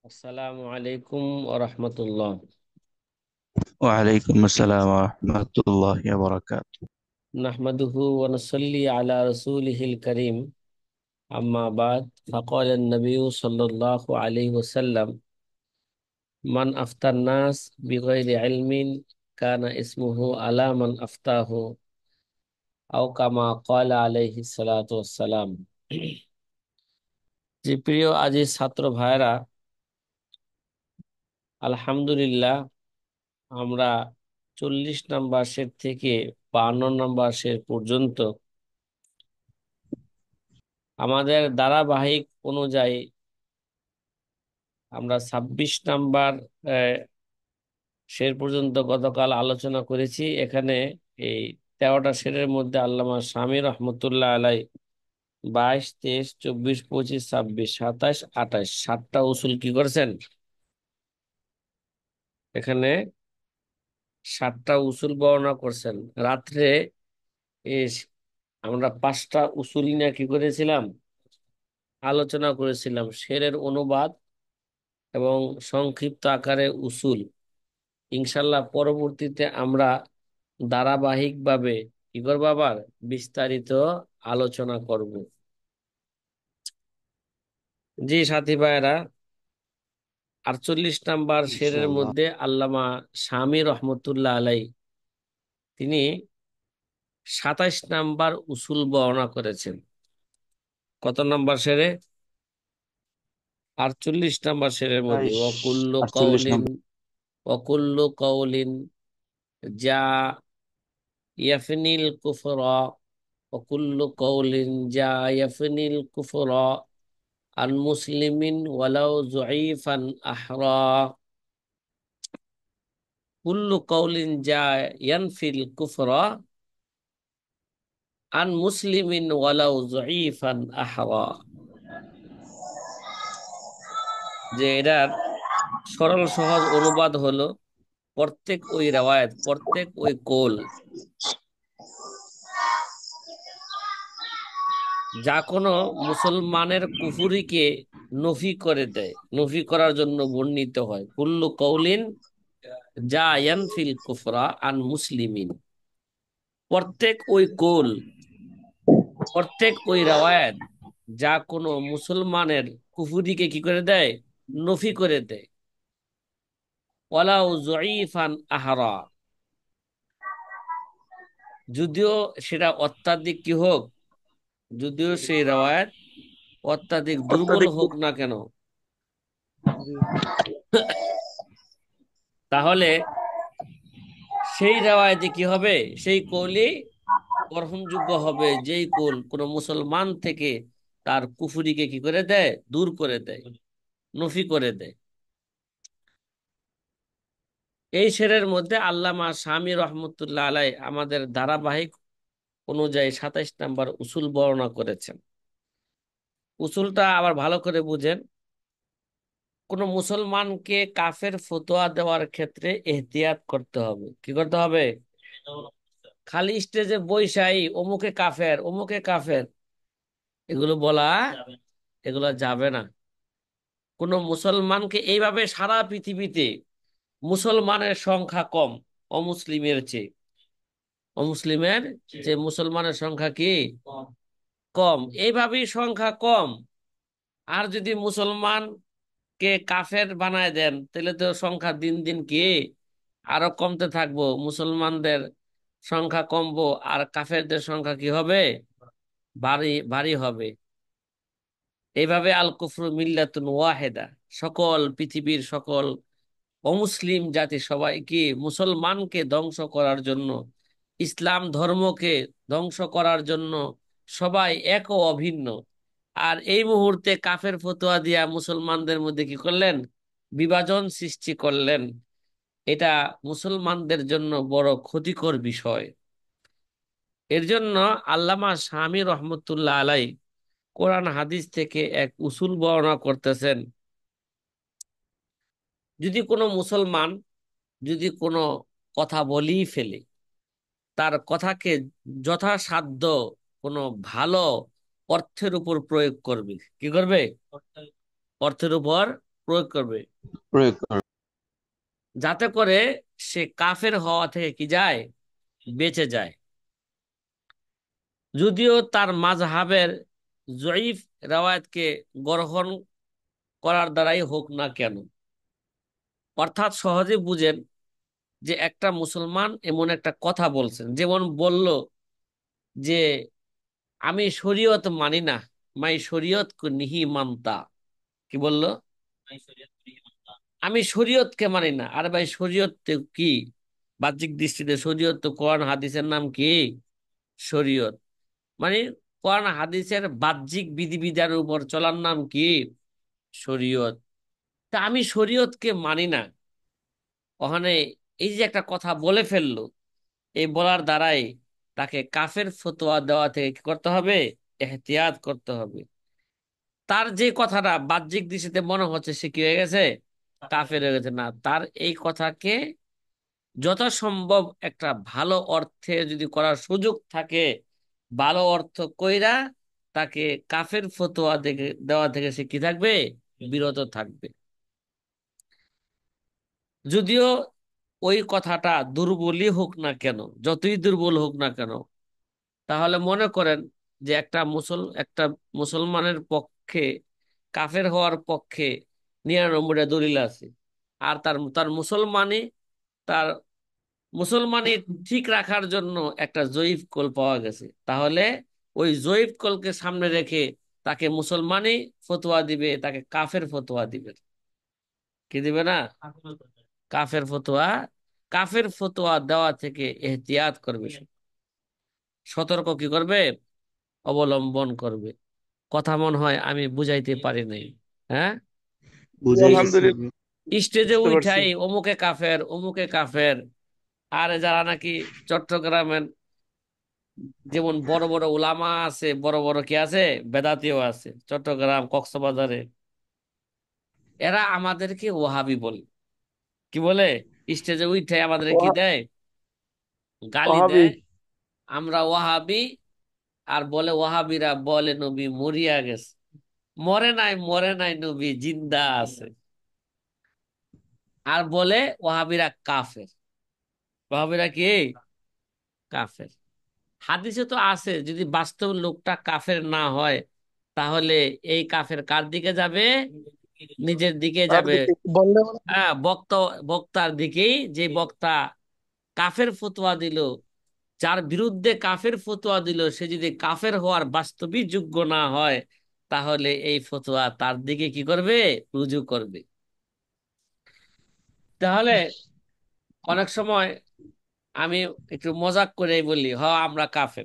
আসসালামু আলাইকুম ওয়া রাহমাতুল্লাহ। وعليكم السلام ورحمة الله وبركاته. নাহমাদুহু ওয়া নুসাল্লি আলা রাসূলিহিল কারীম। আম্মা বাদ, ফাকালা an-নাবিয়্যু সাল্লাল্লাহু আলাইহি ওয়াসাল্লাম, মান আফতান নাস বিগাইরি ইলমিন কানা ইসমুহু আলা মান আফতাহু আও কামা ক্বালা আলাইহিস সালাতু ওয়াসসালাম। যে প্রিয় আজিজ ছাত্র ভাইরা, আলহামদুলিল্লাহ আমরা 40 নম্বর শের থেকে 52 নম্বর শের পর্যন্ত আমাদের ধারাবাহিক অনুযায়ী আমরা 26 নম্বর শের পর্যন্ত গতকাল আলোচনা করেছি। এখানে এই 13টা শেরের মধ্যে আল্লামা শামী রহমতুল্লাহ আলাই 22, 23, 24, 25, 26, 27, 28 7টা উসুল কি করেছেন? এখানে 7টা উসুল বর্ণনা করছেন। রাত্রে এই আমরা 5টা উসুল নিয়ে কি করেছিলাম? আলোচনা করেছিলাম, শেরের অনুবাদ এবং সংক্ষিপ্ত আকারে উসুল। ইনশাল্লাহ পরবর্তীতে আমরা ধারাবাহিকভাবে কি করবো, আবার বিস্তারিত আলোচনা করব। জি সাথী ভাইয়েরা, 48 নম্বর إن শেরের شاء الله. মধ্যে আল্লামা শামী রহমতুল্লাহ আলাই তিনি 27 নম্বর উসুল বর্ণনা করেছেন। কত নম্বর শেরে? 48 নম্বর শেরের মধ্যে 28 ওয়াকুল্লু 48 কাউলিন, নম্বর। ওয়াকুল্লু কাউলিন যা ইয়াফনিল কুফরা, ওয়াকুল্লু কাউলিন যা ইয়াফনিল কুফরা আন মুসলিমিন ওয়ালাউ যুঈফান আহরা, কুল্লু কাউলিন যা ইয়ানফিল কুফরা আন মুসলিমিন ওয়ালাউ যুঈফান আহরা। যে এটার সরল সহজ অনুবাদ হলো, প্রত্যেক ওই রেওয়ায়াত, প্রত্যেক ওই কৌল যা কোনো মুসলমানের কুফুরিকে নফি করে দেয়, নফি করার জন্য বর্ণিত হয়। কুল্লু কৌলিন যা ইয়ানফিল কুফরা আন মুসলিমিন, প্রত্যেক ওই কৌল, প্রত্যেক ওই রাওয়ায়াত যা কোনো মুসলমানের কুফুরিকে কি করে দেয়? নফি করে দেয়। ওয়ালাউ যঈফান আহরা, যদিও সেটা অত্যাধিক কি হোক, যদিও সেই রাওয়ায়াত অত্যাধিক দুর্বল অত্যাধিক হোক না কেন, তাহলে সেই রাওয়ায়াতে কি হবে? সেই কৌলি গ্রহণযোগ্য হবে, যেই কৌল কোন মুসলমান থেকে তার কুফুরিকে কি করে দেয়? দূর করে দেয়, নফি করে দেয়। এই শেরের মধ্যে আল্লামা শামী রহমতুল্লাহ আলাই আমাদের ধারাবাহিক অনুযায়ী 27 নম্বর উসুল বর্ণনা করেছেন। উসুলটা আবার ভালো করে বুঝেন। কোন মুসলমানকে কাফের ফতোয়া দেওয়ার ক্ষেত্রে এহতিয়াত করতে হবে। কি করতে হবে? খালি স্টেজে বৈশাই অমুকে কাফের, অমুকে কাফের, এগুলো বলা, এগুলো যাবে না। কোন মুসলমানকে এইভাবে, সারা পৃথিবীতে মুসলমানের সংখ্যা কম অমুসলিমের চেয়ে, অমুসলিমের যে মুসলমানের সংখ্যা কি কম, এইভাবেই সংখ্যা কম। আর যদি মুসলমানকে কাফের বানায় দেন, তাহলে তো সংখ্যা দিন দিন কি আরো কমতে থাকবো। মুসলমানদের সংখ্যা কমবো আর কাফেরদের সংখ্যা কি হবে? ভারী ভারী হবে। এইভাবে আল কুফরু মিল্লাতুন ওয়াহেদা, সকল পৃথিবীর সকল অমুসলিম জাতি সবাইকে মুসলমানকে ধ্বংস করার জন্য, ইসলাম ধর্মকে ধ্বংস করার জন্য সবাই এক ও অভিন্ন। আর এই মুহূর্তে কাফের ফতোয়া দিয়া মুসলমানদের মধ্যে কি করলেন? বিভাজন সৃষ্টি করলেন। এটা মুসলমানদের জন্য বড় ক্ষতিকর বিষয়। এর জন্য আল্লামা শামী রহমতুল্লাহ আলাই কোরআন হাদিস থেকে এক উসুল বর্ণনা করতেছেন। যদি কোনো মুসলমান যদি কোনো কথা বলেই ফেলে, তার কথাকে যথাসাধ্য কোনো ভালো অর্থের উপর প্রয়োগ করবে। কি করবে? অর্থের উপর প্রয়োগ করবে, প্রয়োগ করবে। যাতে করে সে কাফের হওয়া থেকে কি যায়, বেঁচে যায়। যদিও তার মাযহাবের জয়ীফ রাওয়ায়াতকে গ্রহণ করার দ্বারাই হোক না কেন। অর্থাৎ সহজে বুঝেন যে একটা মুসলমান এমন একটা কথা বলছেন, যেমন বলল যে আমি শরীয়ত মানি না, মাই শরীয়ত কো নিহি মানতা। কি বললো? আমি শরীয়তকে মানি না। আরে ভাই, শরীয়ত তো কি? বাহ্যিক দৃষ্টিতে শরীয়ত তো কোরআন হাদিসের নাম কি? শরীয়ত মানে কোরআন হাদিসের বাহ্যিক বিধিবিধানের উপর চলার নাম কি? শরীয়ত। তা আমি শরীয়তকে মানি না, ওখানে এই যে একটা কথা বলে ফেললো, এই বলার দ্বারাই তাকে কাফের ফতোয়া দেওয়া থেকে কি করতে হবে? এহতিয়াত করতে হবে। তার যে কথাটা বাহ্যিক দৃষ্টিতে মনে হচ্ছে সে কি হয়ে গেছে, কাফের হয়ে গেছে, না, তার এই কথাকে যথাসম্ভব একটা ভালো অর্থে যদি করার সুযোগ থাকে, ভালো অর্থ কইরা তাকে কাফের ফতোয়া দেওয়া থেকে সে কি থাকবে, বিরত থাকবে। যদিও ওই কথাটা দুর্বলই হোক না কেন, যতই দুর্বল হোক না কেন, তাহলে মনে করেন যে একটা মুসলমানের পক্ষে, কাফের হওয়ার পক্ষে 99টা দলিল আছে, আর তার তার তার মুসলমানি ঠিক রাখার জন্য একটা জয়ীফ কল পাওয়া গেছে। তাহলে ওই জয়ীফ কলকে সামনে রেখে তাকে মুসলমানি ফতোয়া দিবে, তাকে কাফের ফতোয়া দিবে? কি দিবে না? কাফের ফতোয়া। কাফের ফতোয়া দেওয়া থেকে এহতিয়াত করবে, সতর্ক কি করবে, অবলম্বন করবে। কথা মনে হয় আমি বুঝাইতে পারি নাই? হ্যাঁ। বুঝাইছি। আলহামদুলিল্লাহ, স্টেজে বুঝতে পারছি। উঠাই অমুকে কাফের, অমুকে কাফের। আর যারা নাকি চট্টগ্রামের যেমন বড় বড় উলামা আছে, বড় বড় কি আছে, বেদাতিও আছে চট্টগ্রাম কক্সবাজারে, এরা আমাদেরকে ওহাবি বলে। কি বলে? স্টেজে উঠে আমাদের কি ওহা- দেয়, গালি ওহাবি। দেয়। আমরা ওহাবি। আর বলে ওহাবিরা বলে নবী মরিয়া গেছে। মরে নাই, মরে নাই, নবী জিন্দা আছে। আর বলে ওহাবিরা কাফের। ওহাবিরা কি? কাফের। হাদিসে তো আছে, যদি বাস্তব লোকটা কাফের না হয়, তাহলে এই কাফের কার দিকে যাবে? নিজের দিকে তার যাবে। দিকে বললে মানে হ্যাঁ, বক্তার দিকেই। যে বক্তা কাফের ফতোয়া দিল, যার বিরুদ্ধে কাফের ফতোয়া দিল, সে যদি কাফের হওয়ার বাস্তবিক যোগ্য না হয়, তাহলে এই ফতোয়া তার দিকে কি করবে, রুজু করবে। তাহলে অনেক সময় আমি একটু মজাক করে বলি, আমরা কাফের।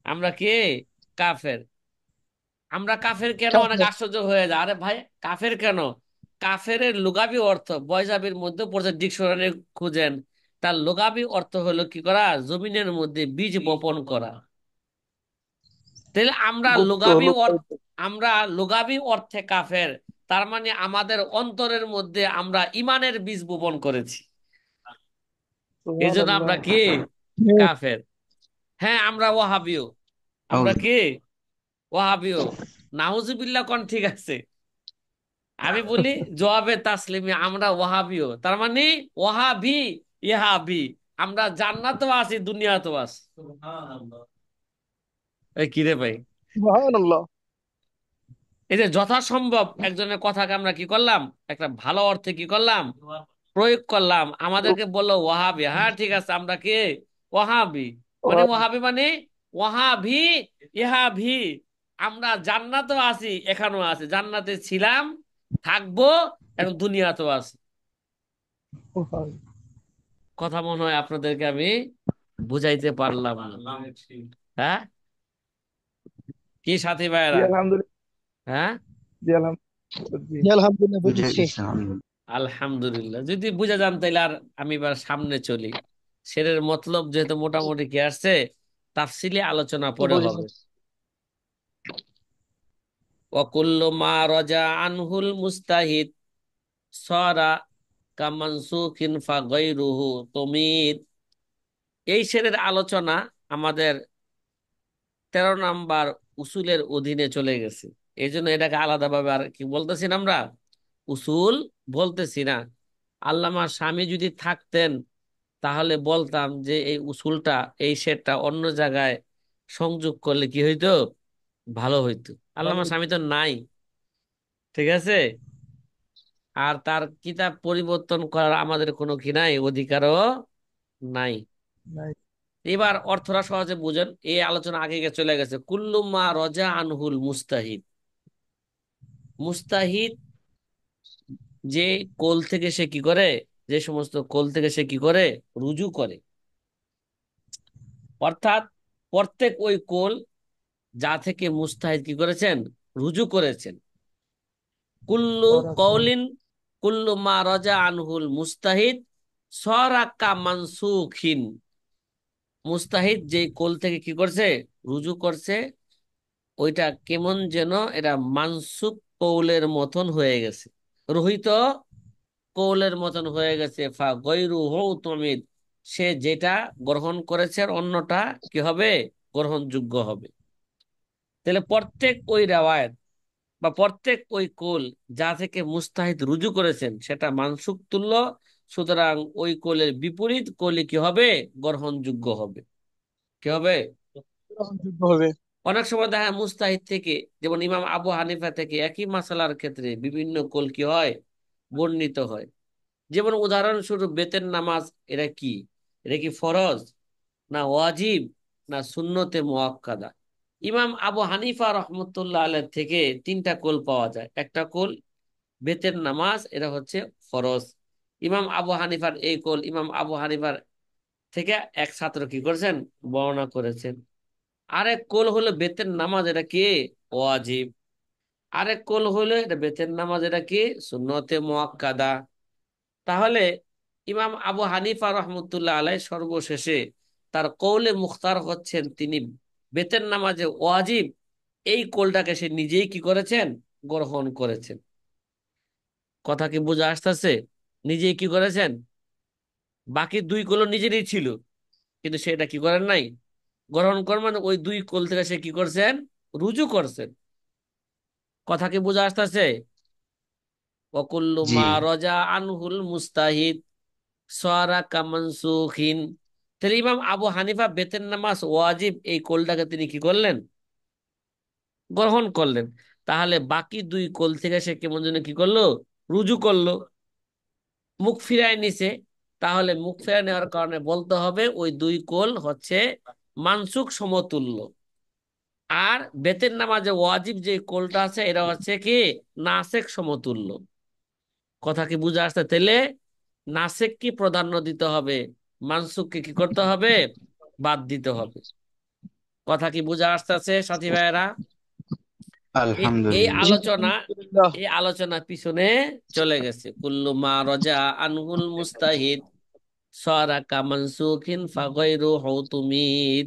আমরা কি? কাফের। আমরা কাফের কেন? অনেক কাফের। আশ্চর্য হয়ে যায়, আরে ভাই, কাফের কেন? কাফের লুগাবি অর্থ বয়জাবির মধ্যে পড়ছে, ডিকশনারি খুঁজেন। তার লুগাবি অর্থ হলো কি করা, জমিনের মধ্যে বীজ বপন করা। তাহলে গুপ্ত লুকায়িত। আমরা লুগাবি অর্থে কাফের। তার মানে আমাদের অন্তরের মধ্যে আমরা ইমানের বীজ বপন করেছি, এই জন্য সুবহানাল্লাহ। আমরা কি? কাফের। হ্যাঁ, আমরা ওয়াহাবিও। আমরা কি? ওয়াহাবিও। নাউজুবিল্লাহ কোন, ঠিক আছে। আমি বলি জবাবে তাসলিমে আমরা ওয়াহাবিও, তার মানে ওয়াহাবি, ইহাবি। আমরা জান্নাতও আছি, দুনিয়াতেও আছি। এই কিরে ভাই, সুবহানাল্লাহ। এই যে যথাসম্ভব একজনের কথাকে আমরা কি করলাম, একটা ভালো অর্থে কি করলাম, প্রয়োগ করলাম। আমাদেরকে বললো ওয়াহাবি, হ্যাঁ ঠিক আছে, আমরা কি? ওয়াহাবি। মানে ওহাবি। ওয়াহাবি মানে ওয়াহাবি, ইহাবি। আমরা জান্নাতও আছি, এখানেও আছি, জান্নাতে ছিলাম, থাকবো, এখন দুনিয়াতেও আছি। ওহাবি। কথা মনে হয় আপনাদেরকে আমি বুঝাইতে পারলাম না। হ্যাঁ, কি সাথী জি ভাইয়েরা? আলহামদুলিল্লাহ। হ্যাঁ, জি আলহামদুলিল্লাহ। জি আলহামদুলিল্লাহ বুঝেছি। বুঝাইছি আলহামদুলিল্লাহ। আলহামদুলিল্লাহ। যদি বুঝে যান তাইলে আর আমি এবার সামনে চলি। শেরের মতলব যেহেতু মোটামুটি কি আসছে, তাফসিলি আলোচনা পরে বুঝেছি। হবে। ওয়াকুল্লু মা রাজা আনহুল মুস্তাহিদ সরা কামানসুখিন ফাগাইরুহু তুমিদ। এই শেরের আলোচনা আমাদের 13 নাম্বার উসুলের অধীনে চলে গেছে। এই জন্য এটাকে আলাদাভাবে আর কি বলতেছি না আমরা, উসুল বলতেছি না। আল্লামা স্বামী যদি থাকতেন তাহলে বলতাম যে এই উসুলটা, এই শেরটা অন্য জায়গায় সংযোগ করলে কি হইতো, ভালো হইতো। আল্লামা স্বামী তো নাই, ঠিক আছে। আর তার কিতাব পরিবর্তন করার আমাদের কোনো কি নাই, অধিকারও নাই। নাই। এবার অর্থরা সহজে বুঝেন, এই আলোচনা আগে চলে গেছে। কুল্লু মা রজা আনহুল মুস্তাহিদ। মুস্তাহিদ যে কোল থেকে সে কি করে, যে সমস্ত কোল থেকে সে কি করে, রুজু করে। অর্থাৎ প্রত্যেক ওই কোল যা থেকে মুস্তাহিদ কি করেছেন, রুজু করেছেন। কুল্লু করাছেন। কৌলিন, কুল্লু মা রজা আনহুল মুস্তাহিদ সরাক্কা মানসুখিন। মুস্তাহিদ যে কোল থেকে কি করছে, রুজু করছে, ওইটা কেমন যেন এটা মানসুক কৌলের মতন হয়ে গেছে, রোহিত কৌলের মতন হয়ে গেছে। ফা গৈরু হৌ তমিদ, সে যেটা গ্রহণ করেছে অন্যটা কি হবে, গ্রহণযোগ্য হবে। তাহলে প্রত্যেক ওই রেওয়ায়েত বা প্রত্যেক ওই কোল যা থেকে মুস্তাহিদ রুজু করেছেন সেটা মানসুক তুল্য। সুতরাং ওই কোলের বিপরীত কোলে কি হবে, গ্রহণযোগ্য হবে। কি হবে? গ্রহণযোগ্য হবে। অনেক সময় দেখা যায় মুস্তাহিদ থেকে, যেমন ইমাম আবু হানিফা থেকে একই মাসালার ক্ষেত্রে বিভিন্ন কোল কি হয়, বর্ণিত হয়। যেমন উদাহরণস্বরূপ বেতের নামাজ, এটা কি, এটা কি ফরজ না ওয়াজিব না সুন্নতে মুআক্কাদা? ইমাম আবু হানিফা রহমতুল্লাহ আলাইহ থেকে তিনটা কোল পাওয়া যায়। একটা কোল বেতের নামাজ এটা হচ্ছে ফরজ, ইমাম আবু হানিফার এই কোল ইমাম আবু হানিফার থেকে এক ছাত্র কি করেছেন, বর্ণনা করেছেন। আরেক কোল হলো বেতের নামাজ এটা কি, ওয়াজিব। আরেক কোল হলো এটা বেতের নামাজ এটা কি, সুন্নতে মুআক্কাদা। তাহলে ইমাম আবু হানিফা রহমতুল্লাহ আলাই সর্বশেষে তার কৌলে মুখতার হচ্ছেন, তিনি বেতের নামাজে ওয়াজিব এই কোলটাকে সে নিজেই কি করেছেন, গ্রহণ করেছেন। কথা কি বোঝা আসতেছে? নিজেই কি করেছেন, বাকি দুই কোল নিজেরই ছিল, কিন্তু সেটা কি করেন নাই, গ্রহণ করেন, মানে ওই দুই কোল থেকে সে কি করছেন, রুজু করছেন। কথা কি বোঝা আসতেছে? ওয়াকুল্লু জি। মা রজা আনহুল মুস্তাহিদ সারা কামানসুখিন। তাহলে ইমাম আবু হানিফা বেতের নামাজ ওয়াজিব এই কোলটাকে তিনি কি করলেন, গ্রহণ করলেন। তাহলে বাকি দুই কোল থেকে সে কেমন যেন কি করলো, রুজু করলো, মুখ ফিরায় নিছে। তাহলে মুখ ফিরায় নেওয়ার কারণে বলতে হবে ওই দুই কোল হচ্ছে মানসুক সমতুল্য। আর বেতের নামাজে ওয়াজিব যে কোলটা আছে এটা হচ্ছে কি, নাসেক সমতুল্য। কথা কি বুঝে আসছে? তাহলে নাসেক কি প্রাধান্য দিতে হবে, মানসুককে কি করতে হবে, বাদ দিতে হবে। কথা কি বুঝে আসতেছে সাথী ভাইয়েরা? এই এই আলহামদুলিল্লাহ। জি আলোচনা, আলহামদুলিল্লাহ। এই আলোচনা পিছনে চলে গেছে। কুল্লু মা রজা আনহুল মুস্তাহিদ সারাকা মানসুখিন ফাগাইরু হুতুমিদ।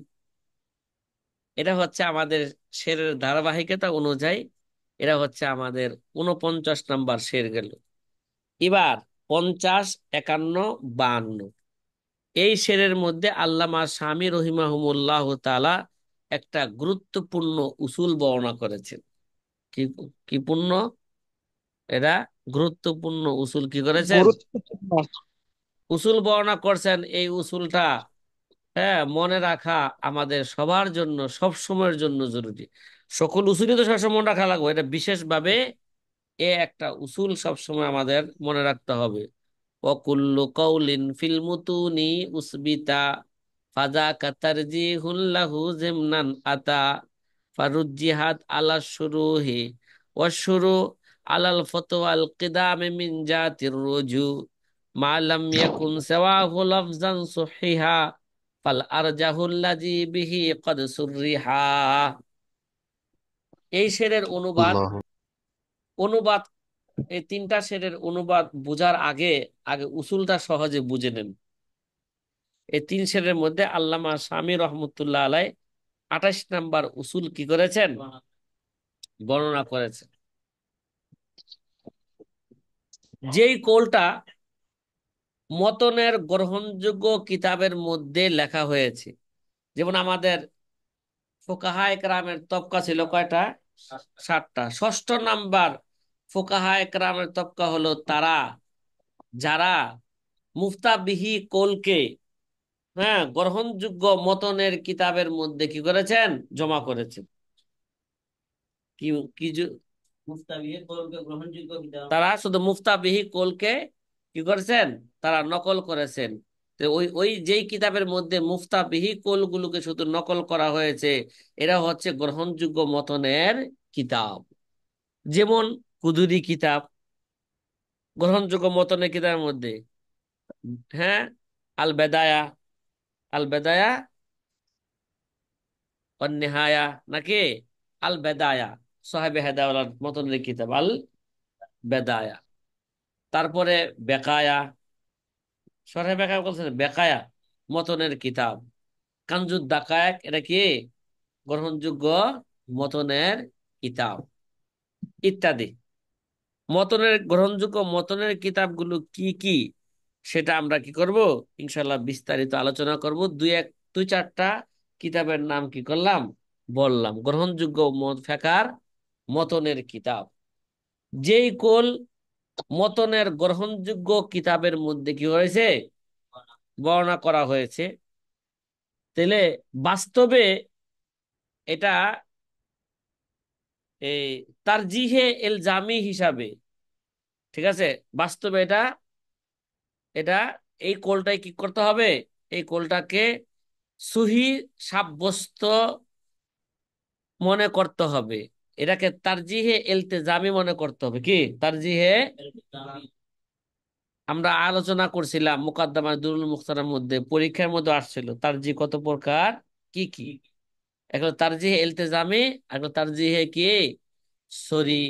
এটা হচ্ছে আমাদের শেরের ধারাবাহিকতা অনুযায়ী, এটা হচ্ছে আমাদের 49 নম্বর শের গেল। এবার 50, 51, 52 এই শেরের মধ্যে আল্লামা শামী রহিমাহুমুল্লাহ তাআলা একটা গুরুত্বপূর্ণ উসুল বর্ণনা করেছেন। কি, কি পূর্ণ, এরা গুরুত্বপূর্ণ উসুল কি করেছেন, গুরুত্বপূর্ণ। উসুল বর্ণনা করছেন। এই উসুলটা হ্যাঁ মনে রাখা আমাদের সবার জন্য সব সময়ের জন্য জরুরি। সকল উসুলই তো সবসময় মনে রাখা লাগবে, এটা বিশেষভাবে এ একটা উসুল সবসময় আমাদের মনে রাখতে হবে। ওয়াকুল্লু কাউলিন ফিল মুতুনি উসবিতা ফাযাকা তারজিহুল লাহু জিমনান আতা ফারুজ্জিহাত আলা শুরুহি ওয়াশুরু আলাল ফতওয়াল কিদামে মিন জাতির রুজু মা লাম ইয়াকুন সাওয়াহু লাফজান সহিহা ফাল আরজাহুল্লাযী বিহি ক্বাদ সুররিহা। এই শেরের অনুবাদ, আল্লাহ। অনুবাদ এই তিনটা শেরের অনুবাদ বোঝার আগে আগে উসুলটা সহজে বুঝে নেন। এই তিন শেরের মধ্যে আল্লামা শামী রহমতুল্লাহ আলাই 28 নম্বর উসুল কি করেছেন, বর্ণনা করেছেন। যেই কৌলটা মতনের গ্রহণযোগ্য কিতাবের মধ্যে লেখা হয়েছে, যেমন আমাদের ফুকাহায়ে কেরামের তবকা ছিল কয়টা, 7টা। ষষ্ঠ নাম্বার ফুকাহা একরামের তবকা হলো তারা যারা মুফতাবিহি কৌলকে, হ্যাঁ, গ্রহণযোগ্য মতনের কিতাবের মধ্যে কি করেছেন, জমা করেছেন। কি কি তারা শুধু মুফতাবিহি কৌলকে কি করেছেন, তারা নকল করেছেন। তো ওই ওই যেই কিতাবের মধ্যে মুফতাবিহি কৌল গুলোকে শুধু নকল করা হয়েছে, এরা হচ্ছে গ্রহণযোগ্য মতনের কিতাব। যেমন কুদুরি কিতাব গ্রহণযোগ্য মতনের কিতাবের মধ্যে, হ্যাঁ, আল বেদায়া, আল বেদায়া অন্নেহায়া, নাকি আল বেদায়া, সাহেবে হেদায়ার মতনের কিতাব আল বেদায়া। তারপরে বেকায়া, সরহে বেকায়া বলছেন, বেকায়া মতনের কিতাব। কানজুদ দাকায়েক, এটা কি গ্রহণযোগ্য মতনের কিতাব, ইত্যাদি। মতনের গ্রহণযোগ্য মতনের কিতাবগুলো কি কি, সেটা আমরা কি করব, ইনশাল্লাহ বিস্তারিত আলোচনা করব। দুই চারটা কিতাবের নাম কি করলাম, বললাম। গ্রহণযোগ্য ফেকার মতনের কিতাব, যেই কোল মতনের গ্রহণযোগ্য কিতাবের মধ্যে কি হয়েছে, বর্ণনা করা হয়েছে, তাহলে বাস্তবে এটা এই তারজিহে এলজামি হিসাবে, ঠিক আছে, বাস্তবে এটা এটা এই কোলটাই কি করতে হবে, এই কোলটাকে সহি সাব্যস্ত মনে করতে হবে। এটাকে তারজিহে ইলতিজামি মনে করতে হবে। কি তারজিহে, আমরা আলোচনা করছিলাম মুকাদ্দামা দুরুল মুখতারার মধ্যে, পরীক্ষার মধ্যে আসছিল তারজি কত প্রকার, কি কি। এখন তারজিহে ইলতিজামি, এখন তারজিহে কি সরি।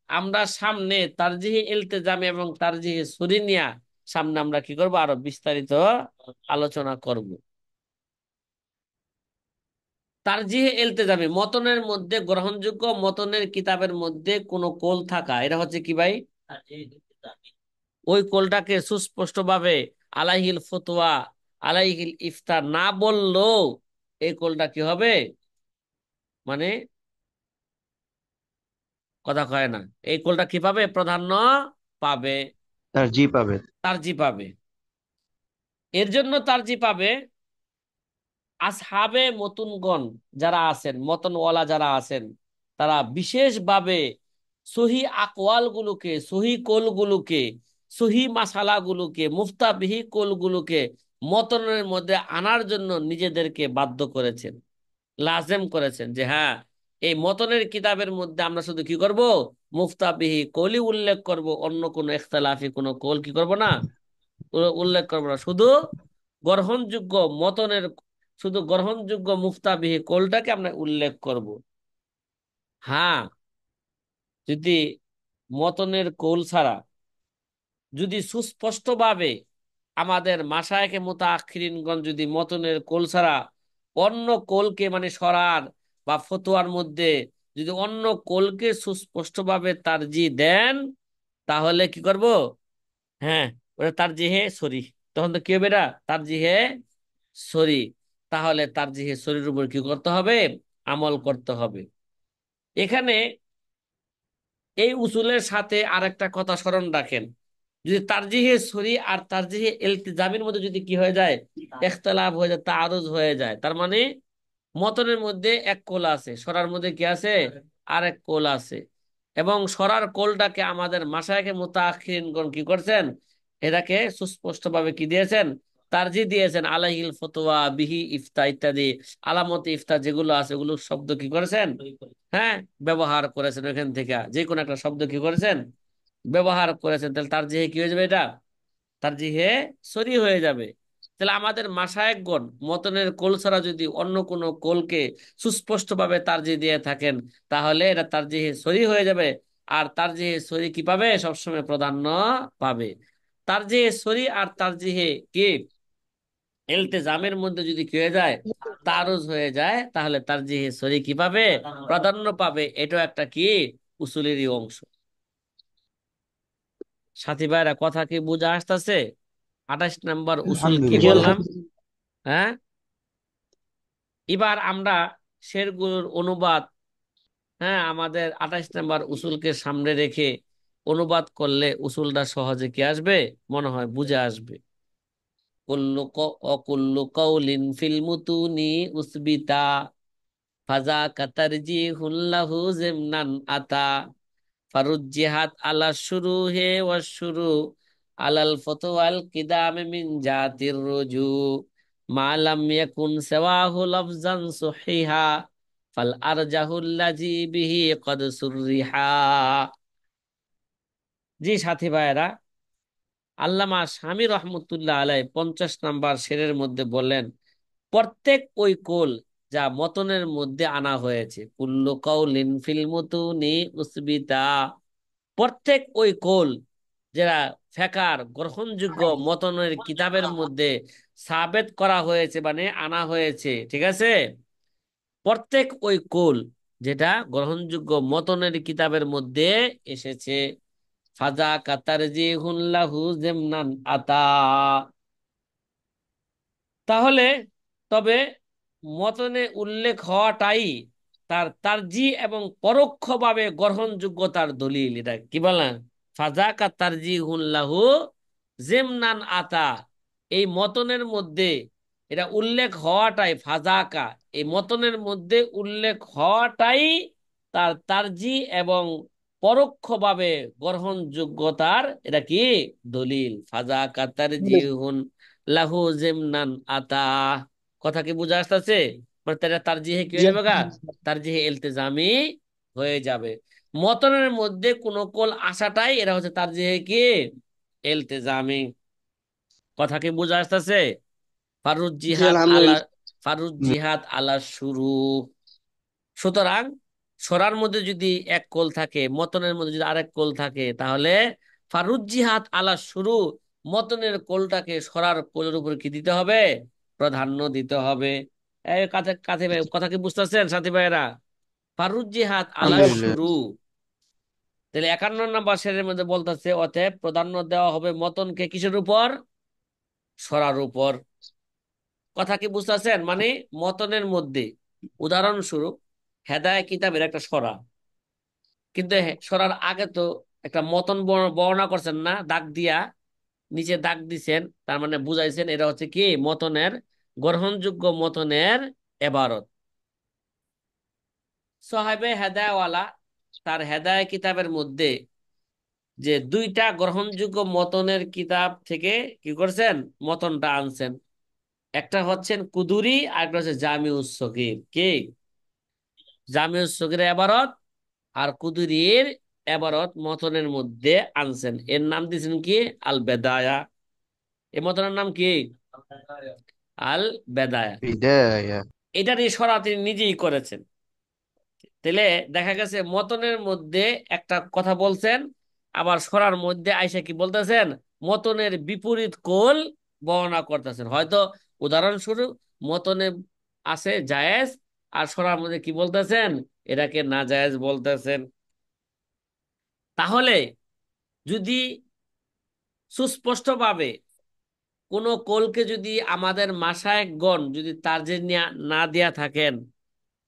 আমরা সামনে তারজিহে ইলতিজামি এবং তারজিহে সরি নিয়ে সামনে আমরা কি করব, আরো বিস্তারিত আলোচনা করব। তারজিহে ইলতিজামি মতনের মধ্যে, গ্রহণযোগ্য মতনের কিতাবের মধ্যে কোন কোল থাকা, এটা হচ্ছে কি ভাই, ওই কোলটাকে সুস্পষ্ট ভাবে আলাইহিল ফতোয়া, আলাইহিল ইফতার না বললেও এই কোলটা কি হবে, মানে কথা কয় না, এই কোলটা কি পাবে, প্রাধান্য পাবে, জি পাবে। তারজি পাবে। এর জন্য তারজি পাবে আসহাবে মতুনগণ যারা আছেন, মতনওয়ালা যারা আছেন, তারা বিশেষভাবে সহি আকওয়াল গুলোকে, সহি কোল গুলোকে, সহি মাসালা গুলোকে, মুফতাবিহি কোল গুলোকে মতনের মধ্যে আনার জন্য নিজেদেরকে বাধ্য করেছেন, লাজেম করেছেন, যে হ্যাঁ, এই মতনের কিতাবের মধ্যে আমরা শুধু কি করব, মুফতাবিহি কৌলি উল্লেখ করব, অন্য কোনো ইখতিলাফি কোনো কৌল কি করব না, উল্লেখ করবো না। শুধু গ্রহণযোগ্য মতনের, শুধু গ্রহণযোগ্য মুফতাবিহি কোলটাকে আমরা উল্লেখ করব। হ্যাঁ, যদি মতনের কোল ছাড়া, যদি সুস্পষ্টভাবে আমাদের মাশায়েখে মুতাআখিরিনগণ যদি মতনের কোল ছাড়া অন্য কোলকে, মানে সরার বা ফতোয়ার মধ্যে যদি অন্য কোলকে সুস্পষ্টভাবে তারজি দেন, তাহলে কি করব, হ্যাঁ, ওটা তারজিহে সরি। তখন তো কি হবে, এটা তারজিহে সরি। তাহলে তারজিহে সরির উপর কি করতে হবে, আমল করতে হবে। এখানে এই উসুলের সাথে আরেকটা কথা স্মরণ রাখেন, যদি তারজিহে সরি আর তারজিহে ইলতিজামির মধ্যে যদি কি হয়ে যায়, ইখতিলাফ হয়ে যায়, তাআরুজ হয়ে যায়, তার মানে মতনের মধ্যে এক কোল আছে, সরার মধ্যে কি আছে, আরেক কোল আছে। এবং সরার কোলটাকে আমাদের মাশায়েখে মুতাআখিরিনগণ কি করছেন, এটাকে সুস্পষ্ট ভাবে কি দিয়েছেন, তারজি দিয়েছেন। আলাইহিল ফতোয়া, বিহি ইফতা ইত্যাদি আলামত ইফতা যেগুলো আছে, ওগুলো শব্দ কি করেছেন, হ্যাঁ, ব্যবহার করেছেন। ওখান থেকে যে কোনো একটা শব্দ কি করেছেন, ব্যবহার করেছেন। তাহলে তারজিহে কি হয়ে যাবে, এটা তারজিহে সরি হয়ে যাবে। তাহলে আমাদের মাশায়েখগণ মতনের কোল ছাড়া যদি অন্য কোনো কোলকে সুস্পষ্ট ভাবে তারজিহ দিয়ে থাকেন, তাহলে এটা তারজিহে সরি হয়ে যাবে। আর তারজিহে সরি কি পাবে, সবসময় প্রাধান্য পাবে। তারজিহে সরি আর তারজিহে কি ইলতিজামের মধ্যে যদি কি হয়ে যায়, তারুজ হয়ে যায়, তাহলে তারজিহে সরি কি পাবে, প্রাধান্য পাবে। এটাও একটা কি উসুলেরই অংশ। সাথী ভাইরা, কথা কি বুঝা আসতেছে? 28 নম্বর উসুল কি আলহামদুলিল্লাহ। বললাম, হ্যাঁ। এবার আমরা শেরগুলোর অনুবাদ, হ্যাঁ, আমাদের 28 নম্বর উসুলকে সামনে রেখে অনুবাদ করলে উসুলটা সহজে কি আসবে, মনে হয় বুঝে আসবে। কুল্লু অকুল্লু কৌলিন ফিল মুতুনি উসবিতা ফাজা কাতারজি হুল্লাহু জিমনান আতা ফারুজ্জিহাত আলা শুরু হে ওয়াশুরু আলাল ফতওয়াল কিদামে মিন জাতির রুজু মা লাম ইয়াকুন সাওয়াহু লাফজান সুহিহা ফাল আরজাহুল লাজি বিহি কদ সুররিহা। জি সাথী ভাইয়েরা, আল্লামা শামী রহমতুল্লাহ আলাই 50 নম্বর শেরের মধ্যে বললেন, প্রত্যেক ওই কোল যা মতনের মধ্যে আনা হয়েছে, কুল্লু কাউলিন ফিল মুতুনি উসবিতা, প্রত্যেক ওই কোল যারা ফেকার গ্রহণযোগ্য মতনের কিতাবের মধ্যে সাবেত করা হয়েছে, মানে আনা হয়েছে, ঠিক আছে, প্রত্যেক ওই কোল যেটা গ্রহণযোগ্য মতনের কিতাবের মধ্যে এসেছে, ফাজা কাতার জি হুল্লাহু জেমনান আতা, তাহলে তবে মতনে উল্লেখ হওয়াটাই তার তারজি এবং পরোক্ষভাবে গ্রহণযোগ্যতার দলিল। এটা কি বলেন, ফাজাকা তারজি হুল্লাহু জেমনান আতা, এই মতনের মধ্যে এটা উল্লেখ হওয়াটাই ফাজাকা, এই মতনের মধ্যে উল্লেখ হওয়াটাই তার তারজি এবং পরোক্ষভাবে গ্রহণযোগ্যতার এটা কি দলিল। ফাজাকা তারজি লাহু জিমনান আতা, কথা কি বুঝা আসতেছে? মানে তারা তারজিহে কি হয়ে যাবে গা, তারজিহে ইলতিজামি হয়ে যাবে। মতনের মধ্যে কোন কোল আসাটাই এরা হচ্ছে তারজিহে কি ইলতিজামি। কথা কি বুঝা আসতেছে? ফারুজ জি জিহাদ আলা, আলহামদুলিল্লাহ। ফারুজ জিহাদ আলা শুরু। সুতরাং সরার মধ্যে যদি এক কোল থাকে, মতনের মধ্যে যদি আরেক কোল থাকে, তাহলে ফারুজ্জিহাত আলা শুরু, মতনের কোলটাকে সরার কোলের উপর কি দিতে হবে, প্রাধান্য দিতে হবে। এই কাছে কাছে ভাই, কথা কি বুঝতেছেন সাথী ভাইরা? ফারুজ্জিহাত আলা আলহামদুলিল্লাহ। শুরু, তাহলে 51 নম্বর শেরের মধ্যে বলতেছে, অতএব প্রাধান্য দেওয়া হবে মতনকে কিসের উপর, সরার উপর। কথা কি বুঝতেছেন? মানে মতনের মধ্যে উদাহরণস্বরূপ হেদায় কিতাবের একটা সরা, কিন্তু সরার আগে তো একটা মতন বর্ণনা করছেন না, দাগ দিয়া, নিচে দাগ দিছেন, তার মানে বুঝাইছেন এটা হচ্ছে কি মতনের, গ্রহণযোগ্য মতনের এবারত। সাহেবে হেদায়ওয়ালা তার হেদায় কিতাবের মধ্যে যে দুইটা গ্রহণযোগ্য মতনের কিতাব থেকে কি করছেন, মতনটা আনছেন, একটা হচ্ছেন কুদুরি আর একটা হচ্ছে জামিউস সগীর। কি, জামিউস সগীরের এবারত আর কুদুরির এবারত মতনের মধ্যে আনছেন, এর নাম দিয়েছেন কি আল বেদায়া। এ মতনের নাম কি আল বেদায়া। বিদায়া। এটা নিয়ে সরা তিনি নিজেই করেছেন। তাহলে দেখা গেছে মতনের মধ্যে একটা কথা বলছেন, আবার সরার মধ্যে আইসা কি বলতেছেন, মতনের বিপরীত কোল বর্ণনা করতেছেন। হয়তো উদাহরণস্বরূপ মতনে আছে জায়েজ, আর সরার মধ্যে কি বলতেছেন, এটাকে না জায়েজ বলতেছেন। তাহলে যদি সুস্পষ্টভাবে কোন কোলকে যদি আমাদের মাশায়েখগণ যদি তারজিহ না দিয়া থাকেন,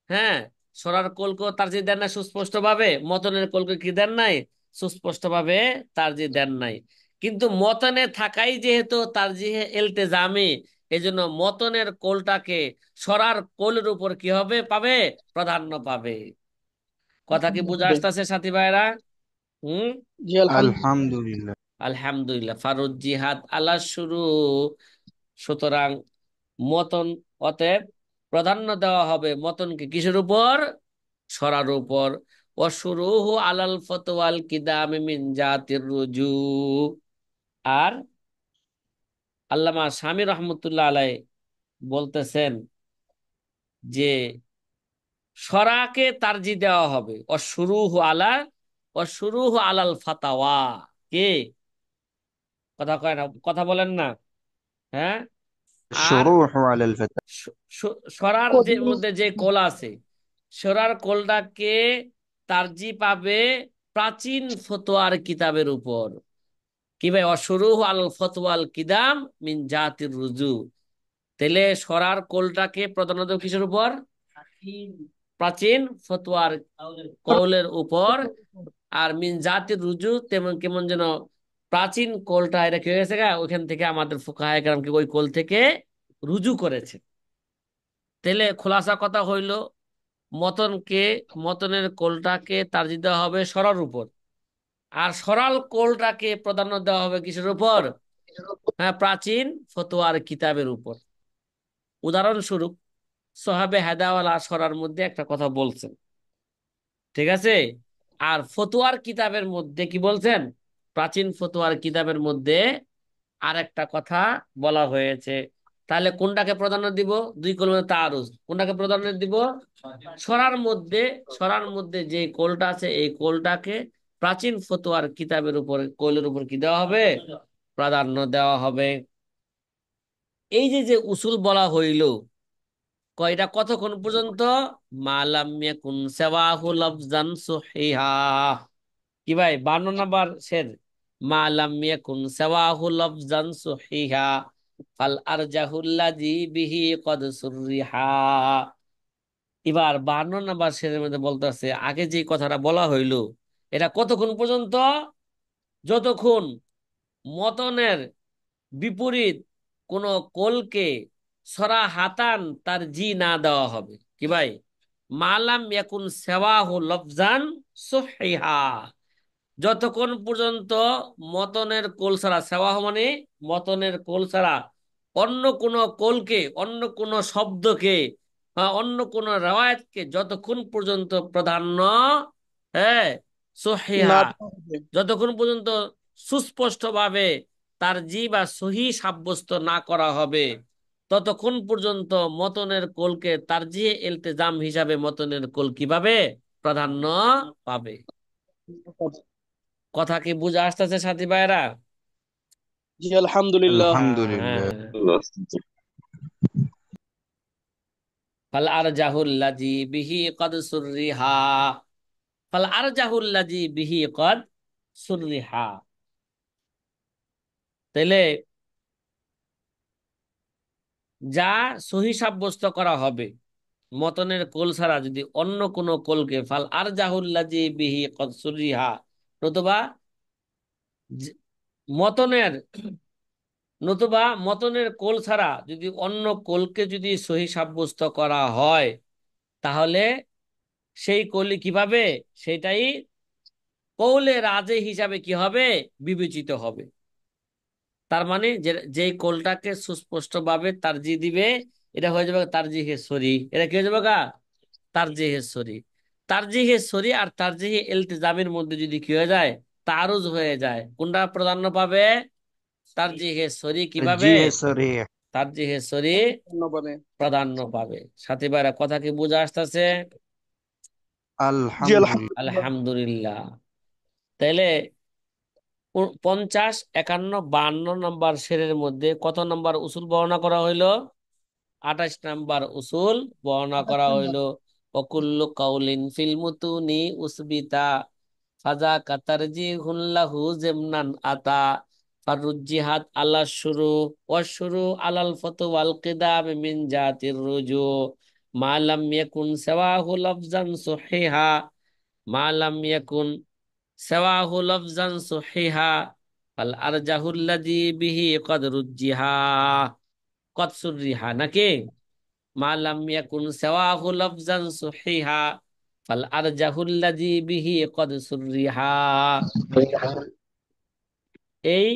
হ্যাঁ, সরার কোলকে তারজিহ দেন না সুস্পষ্ট ভাবে, মতনের কোলকে কি দেন নাই, সুস্পষ্ট ভাবে তারজিহ দেন নাই, কিন্তু মতনে থাকাই যেহেতু তারজিহে ইলতিজামি, এই জন্য মতনের কোলটাকে সরার কোলের উপর কি হবে, পাবে, প্রাধান্য পাবে। কথা কি বুঝা আসতেছে সাথী ভাইরা? হুম। জি আলহামদুলিল্লাহ। আলহামদুলিল্লাহ। আলহামদুলিল্লাহ। ফারুজ জিহাদ আলা শুরু, সুতরাং মতন, অতএব প্রাধান্য দেওয়া হবে মতনকে কিসের উপর, সরার উপর। অশুরুহু আলাল ফতওয়াল কিদাম মিন জাতির রুজু। আর আল্লামা শামী রহমতুল্লাহ আলাই বলতেছেন যে সরাকে তারজি দেওয়া হবে, অশুরুহু আলাল ফাতাওয়া। কি, কথা কয় না, কথা বলেন না, হ্যাঁ। আর الشروح على الفتى। সরার যে কদুর মধ্যে যে কোল আছে, সরার কোলটাকে তারজি পাবে প্রাচীন ফতোয়ার কিতাবের উপর। কি ভাই, অশুরুহু আল ফতওয়াল কিদাম মিন জাতির রুজু, তাহলে সরার কোলটাকে প্রধানত কিসের উপর, প্রাচীন ফতোয়ার কৌলের উপর আর মিন জাতির রুজু তেমন কেমন যেন প্রাচীন কোলটা এটা কি হয়ে গেছে গা, ওইখান থেকে আমাদের ফুকাহায়ে কেরামকে ওই কোল থেকে রুজু করেছে। তাহলে খোলাসা কথা হইল, মতনকে মতনের কোলটাকে তারজিহ দেওয়া হবে সরার উপর, আর সরাল কোলটাকে প্রাধান্য দেওয়া হবে কিসের উপর? হ্যাঁ, প্রাচীন ফতোয়ার কিতাবের উপর। উদাহরণস্বরূপ সোহাবে হেদাওয়ালা সরার মধ্যে একটা কথা বলছেন, ঠিক আছে? আর ফতোয়ার কিতাবের মধ্যে কি বলছেন? প্রাচীন ফতোয়ার কিতাবের মধ্যে আর একটা কথা বলা হয়েছে। তাহলে কোনটাকে প্রাধান্য দিব? দুই কলমে তাআরুজ, কোনটাকে প্রাধান্য দিব? সরার মধ্যে। সরার মধ্যে যে কোলটা আছে এই কোলটাকে প্রাচীন ফতোয়ার কিতাবের উপর, কোলের উপর কি দেওয়া হবে? প্রাধান্য দেওয়া হবে। এই যে যে উসুল বলা হইল, কয়টা কতক্ষণ পর্যন্ত? মালাম ইয়াকুন সাওয়াহু লাফজান সহিহা। কি ভাই, 52 নাম্বার শের। মালাম ইয়াকুন সাওয়াহু লাফজান সহিহা ফাল আরজাহুল্লাযী বিহি কদ সুররিহা। এবার 52 নাম্বার শেরের মধ্যে বলতেছে, আগে যে কথাটা বলা হইলো এটা কতক্ষণ পর্যন্ত? যতক্ষণ মতনের বিপরীত কোন কোলকে সরা হাতান তার জি না দেওয়া হবে। কি ভাই? মালাম ইয়াকুন সাওয়াহু লফজান সহিহা, যতক্ষণ পর্যন্ত মতনের কোল ছাড়া, সেওয়াহ মানে মতনের কোল ছাড়া অন্য কোন কোলকে, অন্য কোন শব্দকে, অন্য কোন রেওয়ায়াতকে যতক্ষণ পর্যন্ত প্রাধান্য, হ্যাঁ, না সহিহা, দেওয়া হবে। যতক্ষণ পর্যন্ত সুস্পষ্ট ভাবে তার জি বা সহি সাব্যস্ত না করা হবে, ততক্ষণ পর্যন্ত মতনের কোলকে তারজিহে ইলতিজাম হিসাবে মতনের কোল কিভাবে প্রাধান্য পাবে। কথা কি বুঝে আসতেছে সাথী ভাইরা? জি আলহামদুলিল্লাহ। আলহামদুলিল্লাহ। হ্যাঁ। ফাল আরজাহুল্লাযী বিহি কদ সুররিহা, ফাল আরজাহুল্লাযী বিহি কদ সুররিহা। তাইলে যা সহি সাব্যস্ত করা হবে মতনের কোল ছাড়া যদি অন্য কোন কোলকে, ফাল আরজাহুল্লাযী বিহি কদ সুররিহা, নতুবা জ- মতনের, নতুবা মতনের কোল ছাড়া যদি অন্য কোলকে যদি সহি সাব্যস্ত করা হয়, তাহলে সেই কলি কিভাবে, সেটাই কৌলে রাজে হিসাবে কি হবে? বিবেচিত হবে। তার মানে যে যেই কৌলটাকে সুস্পষ্ট ভাবে তারজি দিবে, এটা হয়ে যাবে তারজিহে সরি। এটা কি হয়ে যাবে গা? তারজিহে সরি। তারজিহে সরি আর তারজিহে ইলতিজামের মধ্যে যদি কি হয়ে যায়? তারুজ হয়ে যায়, কোনটা প্রাধান্য পাবে? তারজিহে সরি কিভাবে? জি সরি। তারজিহে সরি ধন্যবাদ। প্রাধান্য পাবে। সাথী ভাইরা কথা কি বুঝে আসতেছে? জি আলহামদুলিল্লাহ। আলহামদুলিল্লাহ। আলহামদুলিল্লাহ। তাইলে 50, 51, 52 নম্বর শেরের মধ্যে কত নম্বর উসুল বর্ণনা করা হইলো? 28 নাম্বার উসুল বর্ণনা করা হইল। অকুল্লু কাউলিন ফিল মুতুনি উসবিতা ফাজা কাতারজি হুল্লাহু জেমনান আতা ফারুজ্জিহাত আলা শুরু ওয়াশুরু আলাল ফতওয়াল কিদাম মিন জাতির রুজু মা লাম ইয়াকুন সাওয়াহু লাফজান সহিহা, মা লাম ইয়াকুন সাওয়াহু লাফজান সহিহা ফাল আরজাহুল্লাযী বিহি কদ রুজ্জিহা কদ সুররিহা, নাকি মা লাম ইয়াকুন সাওয়াহু লাফজান সহিহা ফাল আরজাহুল্লাযী বিহি কদ সুররিহা। এই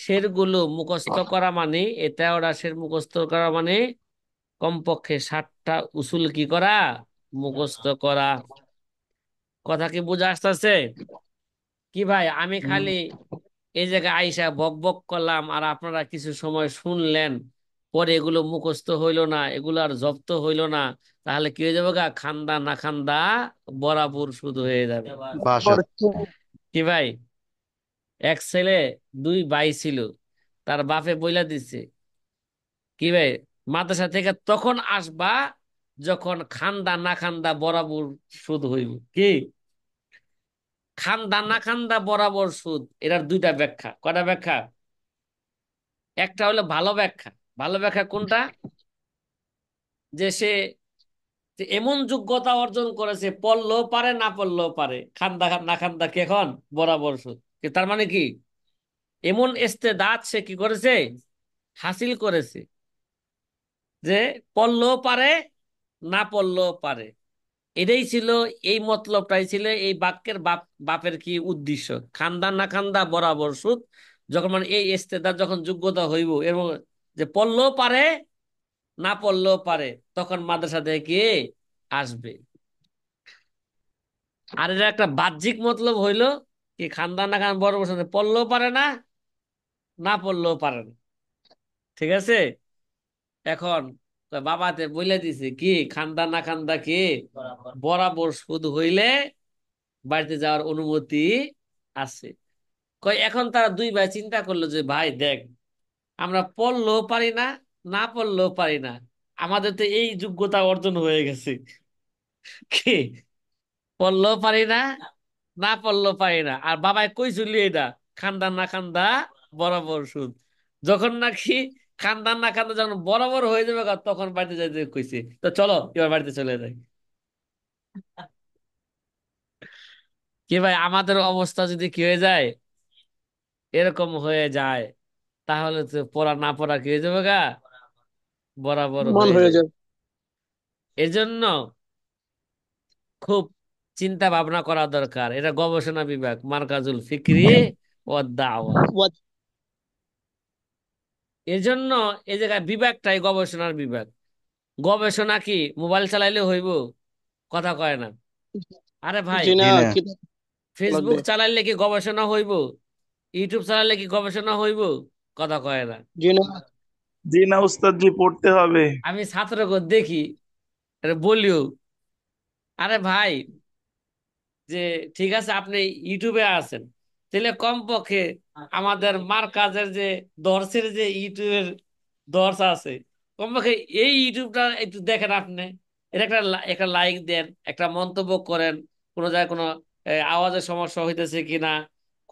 শেরগুলো মুখস্থ করা মানে, এটা ওরা শের মুখস্থ করা মানে কমপক্ষে 60টা উসুল কি করা? মুখস্থ করা। কথা কি বুঝে আসতেছে? কি ভাই, আমি খালি এই জায়গায় আইসা বক বক করলাম আর আপনারা কিছু সময় শুনলেন, পরে এগুলো মুখস্থ হইলো না, এগুলো আর জব্দ হইলো না, তাহলে কি হয়ে যাবে গা? খান্দা না খান্দা বরাবর শুধু হয়ে যাবে। বাসা। কি ভাই, এক ছেলে, দুই ভাই ছিল, তার বাপে বইলা দিছে, কি ভাই, মাদ্রাসা থেকে তখন আসবা যখন খান্দা না খান্দা বরাবর সুদ হইব। কি খান্দা না খান্দা বরাবর সুদ, এটার দুইটা ব্যাখ্যা। কয়টা ব্যাখ্যা? একটা হলো ভালো ব্যাখ্যা। ভালো ব্যাখ্যা কোনটা? যে সে যে এমন যোগ্যতা অর্জন করেছে, পড়লেও পারে না পড়লেও পারে, খান্দা না খান্দা কি এখন বরাবর সুদ। তার মানে কি, এমন ইস্তেদাদ সে কি করেছে, হাসিল করেছে, যে পড়লেও পারে না পড়লেও পারে। এটাই ছিল, এই মতলবটাই ছিল এই বাক্যের বাপের কি উদ্দেশ্য, খান্দা না খান্দা বরাবর সুদ। যখন মানে এই ইস্তেদাদ যখন যোগ্যতা হইব, এবং যে পড়লেও পারে না পড়লেও পারে, তখন মাদ্রাসা থেকে আসবে। আর এটা একটা বাহ্যিক মতলব হইলো কি, খানদান না খান বড় বসে পড়লেও পারে না, না পড়লেও পারে না। ঠিক আছে। এখন তো বাবাতে বলে দিছে কি, খান্দা না খান্দা কি বরাবর সুদ হইলে বাড়িতে যাওয়ার অনুমতি আছে। কই এখন তারা দুই ভাই চিন্তা করলো যে ভাই দেখ, আমরা পড়লেও পারি না, না পড়লেও পারি না, আমাদের তো এই যোগ্যতা অর্জন হয়ে গেছে কি, পড়লেও পারি না, না পড়লেও পারি না, আর বাবাই কইছিল এটা, খান্দা না খান্দা বরাবর সুদ। যখন নাকি খান্দা না খান্দা যখন বরাবর হয়ে যাবে গা, তখন বাড়িতে যাইতে কইছে, তো চলো এবার বাড়িতে চলে যাই। কি ভাই, আমাদের অবস্থা যদি কি হয়ে যায়, এরকম হয়ে যায়, তাহলে তো পড়া না পড়া কি হয়ে যাবে গা, বরাবর মান হয়ে হয়ে যাবে। যায়। এজন্য খুব চিন্তা ভাবনা করা দরকার। এটা গবেষণা বিভাগ, মারকাজুল ফিকরি ও দাওয়া। ওয়া- এজন্য এই জায়গায় বিভাগটাই গবেষণার বিভাগ। গবেষণা কি মোবাইল চালাইলে হইব, কথা কয় না। আরে ভাই, জি না, জি না। কিতাব লাগবে। ফেসবুক চালাইলে কি গবেষণা হইব, ইউটিউব চালাইলে কি গবেষণা হইব, কথা কয় না। জি না। জি না উস্তাদ জি, পড়তে হবে। আমি ছাত্রকে দেখি, আরে বলিও, আরে ভাই, যে ঠিক আছে আপনি ইউটিউবে আছেন, তাহলে কমপক্ষে আমাদের মার্কাজের যে দর্শের যে ইউটিউবের দর্শ আছে, কমপক্ষে এই ইউটিউবটা একটু দেখেন আপনি। এটা একটা একটা লাইক দেন, একটা মন্তব্য করেন, কোনো জায়গায় কোনো আওয়াজের সমস্যা হইতেছে কিনা,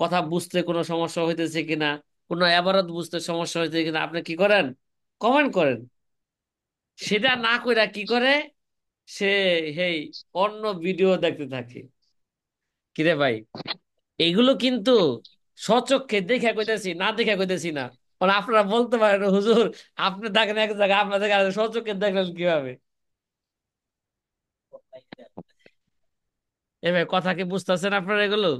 কথা বুঝতে কোনো সমস্যা হইতেছে কিনা, কোনো এবারত বুঝতে সমস্যা হইতেছে কিনা, আপনি কি করেন, কমেন্ট করেন। সেটা না কইরা কি করে, সে হেই অন্য ভিডিও দেখতে থাকে। কিরে ভাই, এগুলো কিন্তু স্বচক্ষে দেখে কইতেছি, না দেখে কইতেছি না। মানে আপনারা বলতে পারেন হুজুর, আপনি দেখেন এক জায়গায়, আপনাদের স্বচক্ষে দেখলেন কিভাবে। এ ভাই, কথা কি বুঝতেছেন আপনারা এগুলো?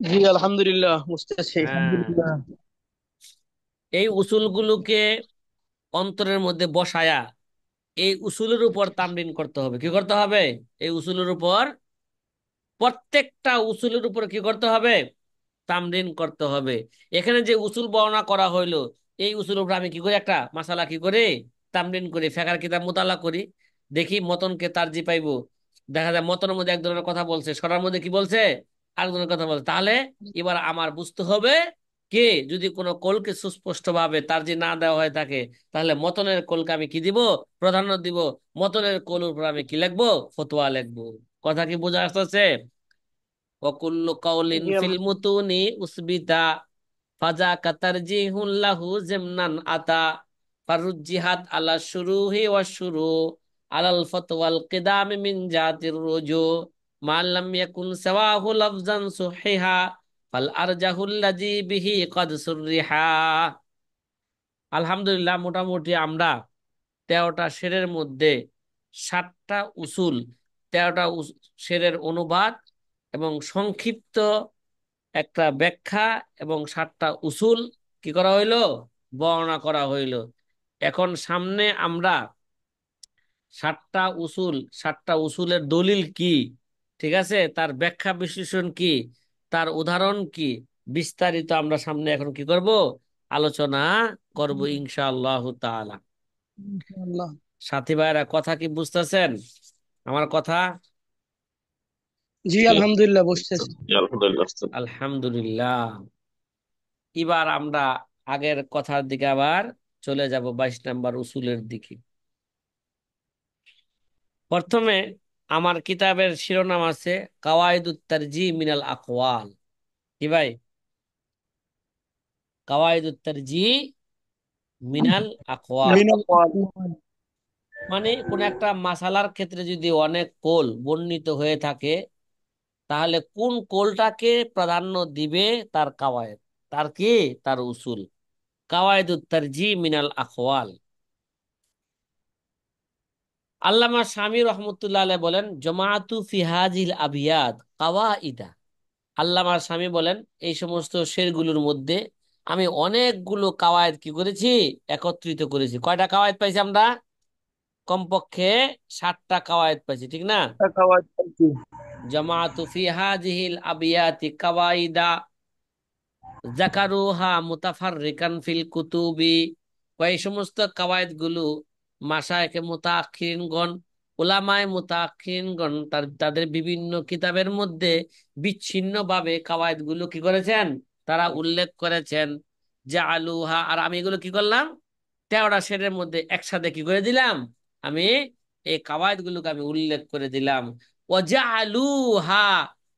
জি আলহামদুলিল্লাহ, বুঝতেছি। হ্যাঁ, এই উসুলগুলোকে অন্তরের মধ্যে বসায়া, এই উসুলের উপর তামরিন করতে হবে। কি করতে হবে? এই উসুলের উপর, প্রত্যেকটা উসুলের উপর কি করতে হবে, তামরিন করতে হবে। এখানে যে উসুল বর্ণনা করা হইলো, এই উসুলের উপর আমি কি করি, একটা মাসালা কি করি, তামরিন করি, ফেকার কিতাব মোতালা করি, দেখি মতনকে তারজি পাইবো। দেখা যায় মতনের মধ্যে এক ধরনের কথা বলছে, সরার মধ্যে কি বলছে, আরেক ধরনের কথা বলছে। তাহলে এবার আমার বুঝতে হবে কে, যদি কোনো কলকে সুস্পষ্ট ভাবে তারজি না দেওয়া হয়ে থাকে, তাহলে মতনের কলকে আমি কি দিব, প্রাধান্য দিব। মতনের কলের উপর আমি কি লিখবো, ফতোয়া লিখবো। কথা কি বোঝা আসতেছে? وكل قول জি في المتون أثبتا فذاك ترجيح له ضمنا أتى فرجحت على الشروح والشروع على الفتوى القدام من جهة الرجوع ما لم يكن سواه لفظا صحيحا فالأرجح الذي به قد صرحا। আলহামদুলিল্লাহ, মোটামুটি আমরা 13টা শেরের মধ্যে 7টা উসুল, 13টা শেরের অনুবাদ এবং সংক্ষিপ্ত একটা ব্যাখ্যা এবং 7টা উসুল কি করা হইলো, বর্ণনা করা হইলো। এখন সামনে আমরা 7টা উসুল, 7টা উসুলের দলিল কি, ঠিক আছে, তার ব্যাখ্যা বিশ্লেষণ কি, তার উদাহরণ কি, বিস্তারিত আমরা সামনে এখন কি করব, আলোচনা করব ইনশাআল্লাহ তাআলা। ইনশাআল্লাহ। সাথী ভাইরা, কথা কি বুঝতেছেন আমার কথা? জি আলহামদুলিল্লাহ, বুঝতেছি। জি, আলহামদুলিল্লাহ উস্তাদ। আলহামদুলিল্লাহ। এবার আমরা আগের কথার দিকে আবার চলে যাব, 22 নম্বর উসুলের দিকে। প্রথমে আমার কিতাবের শিরোনাম আছে কাওয়াইদুত তারজি মিনাল আকওয়াল। কি ভাই? কাওয়াইদুত তারজি মিনাল আকওয়াল। মিনাল মানে কোন একটা মাসালার ক্ষেত্রে যদি অনেক কৌল বর্ণিত হয়ে থাকে, তাহলে কোন কৌলটাকে প্রাধান্য দিবে? তার কাওয়ায়েদ, তার কি, তার উসুল। কাওয়ায়েদুত তারজি মিনাল আখওয়াল। আল্লামা শামী রহমতুল্লাহ আলাইহি বলেন, জমাআতু ফি হাজিল আবিয়াদ কাওয়াইদা। আল্লামা শামী বলেন, এই সমস্ত শেরগুলোর মধ্যে আমি অনেকগুলো কাওয়ায়েদ কি করেছি? একত্রিত করেছি। কয়টা কাওয়ায়েদ পাইছি আমরা? কমপক্ষে 60টা কাওয়ায়েদ পাইছি, ঠিক না? টাকা বাঁচাচ্ছি। জামাআতু ফি হাযিহিল আবিয়াতি কাওয়াইদা যাকারুহা মুতাফাররিকান ফিল কুতুবি। এই সমস্ত কাওয়ায়েদ গুলো মাশায়েখে মুতাআখিরিনগণ, উলামায়ে মুতাআখিরিনগণ তাদের বিভিন্ন কিতাবের মধ্যে বিচ্ছিন্নভাবে কাওয়ায়েদ গুলো কি করেছেন? তারা উল্লেখ করেছেন। জাআলুহা, আর আমি এগুলো কি করলাম? 13টা শেরের মধ্যে একসাথে কি করে দিলাম? আমি এই কাওয়ায়েদ গুলোকে আমি উল্লেখ করে দিলাম। ওয়াজআলুহা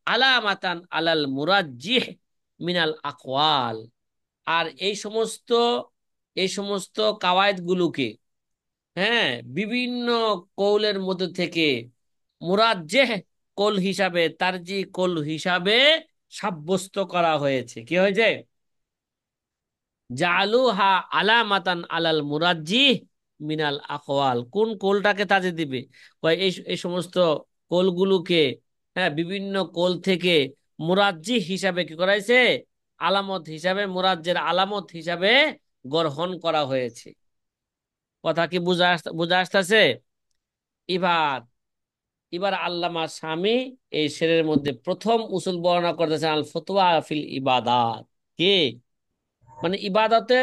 আলামাতান আলাল মুরাজ্জিহ মিনাল আকওয়াল। আর এই সমস্ত কাওয়ায়েদ গুলোকে, হ্যাঁ, বিভিন্ন কৌলের মধ্যে থেকে মুরাজ্জেহ কৌল হিসাবে, তারজি কৌল হিসাবে সাব্যস্ত করা হয়েছে। কি হয়েছে? জালুহা আলামাতান আলাল মুরাজ্জিহ মিনাল আকওয়াল। কোন কোলটাকে তাজে দিবে? এই এই সমস্ত কোলগুলোকে, হ্যাঁ, বিভিন্ন কোল থেকে মুরাজ্জিহ হিসাবে কি করাইছে? আলামত হিসাবে, মুরাজ্জের আলামত হিসাবে গ্রহণ করা হয়েছে। কথা কি বুঝা আসতেছে? এবার এবার আল্লামা শামী এই শেরের মধ্যে প্রথম উসুল বর্ণনা করতেছেন, আল ফতোয়া ফিল ইবাদাত। কি মানে ইবাদতে